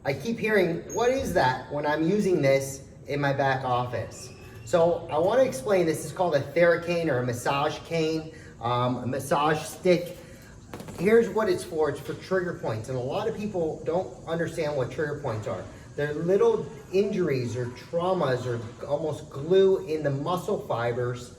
I keep hearing, what is that when I'm using this in my back office? So I want to explain, this is called a Thera Cane or a massage cane, a massage stick. Here's what it's for trigger points. And a lot of people don't understand what trigger points are. They're little injuries or traumas or almost glue in the muscle fibers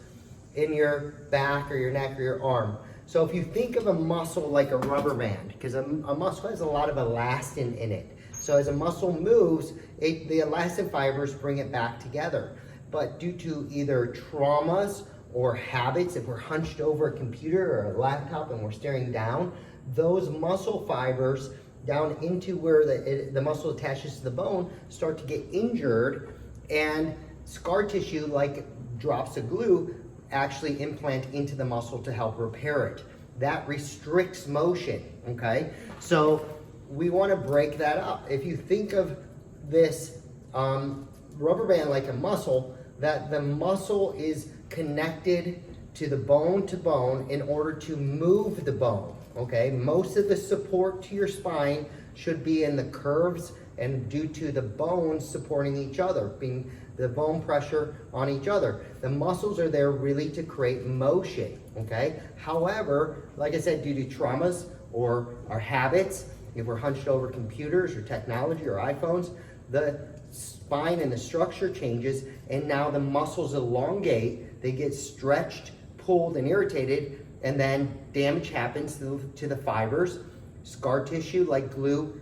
in your back or your neck or your arm. So if you think of a muscle like a rubber band, because a muscle has a lot of elastin in it. So as a muscle moves, the elastin fibers bring it back together. But due to either traumas or habits, if we're hunched over a computer or a laptop and we're staring down, those muscle fibers down into where the muscle attaches to the bone start to get injured, and scar tissue like drops of glue actually implant into the muscle to help repair it. That restricts motion, okay? So we want to break that up. If you think of this rubber band like a muscle, that the muscle is connected to bone in order to move the bone, okay? Most of the support to your spine should be in the curves and due to the bones supporting each other, being the bone pressure on each other. The muscles are there really to create motion, okay? However, like I said, due to traumas or our habits, if we're hunched over computers or technology or iPhones, the spine and the structure changes, and now the muscles elongate, they get stretched, pulled, and irritated, and then damage happens to the fibers. Scar tissue like glue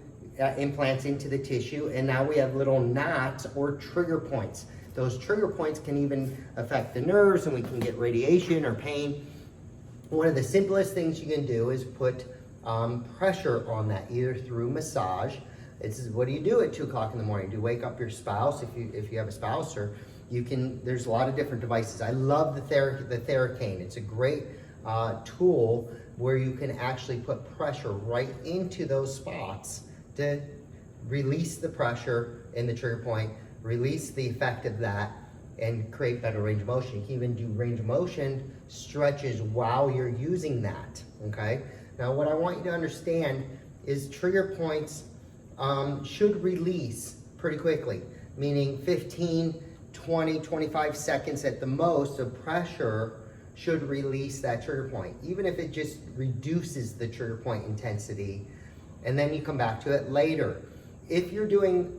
implants into the tissue, and now we have little knots or trigger points. Those trigger points can even affect the nerves, and we can get radiation or pain. One of the simplest things you can do is put pressure on that, either through massage. What do you do at 2 o'clock in the morning? Do you wake up your spouse if you have a spouse, or you can, there's a lot of different devices. I love the Thera Cane. It's a great tool where you can actually put pressure right into those spots to release the pressure in the trigger point, release the effect of that, and create better range of motion. You can even do range of motion stretches while you're using that, okay? Now what I want you to understand is trigger points should release pretty quickly, meaning 15, 20, 25 seconds at the most of pressure should release that trigger point, even if it just reduces the trigger point intensity, and then you come back to it later. If you're doing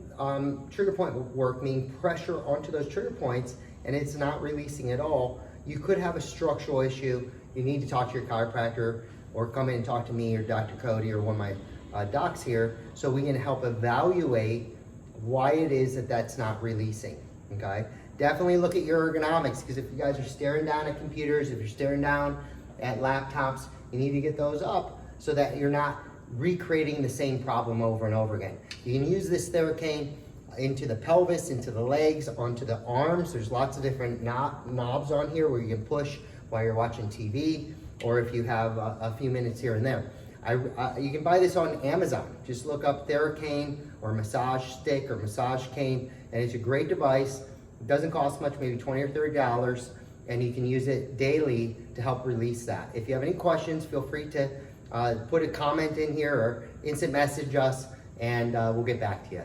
trigger point work, meaning pressure onto those trigger points, and it's not releasing at all, you could have a structural issue. You need to talk to your chiropractor or come in and talk to me or Dr. Cody or one of my docs here, so we can help evaluate why it is that that's not releasing, okay? Definitely look at your ergonomics, because if you guys are staring down at computers, if you're staring down at laptops, you need to get those up so that you're not recreating the same problem over and over again. You can use this Thera Cane into the pelvis, into the legs, onto the arms. There's lots of different knobs on here where you can push while you're watching TV, or if you have a few minutes here and there. You can buy this on Amazon. Just look up Thera Cane or massage stick or massage cane, and it's a great device. It doesn't cost much, maybe $20 or $30, and you can use it daily to help release that. If you have any questions, feel free to put a comment in here or instant message us, and we'll get back to you.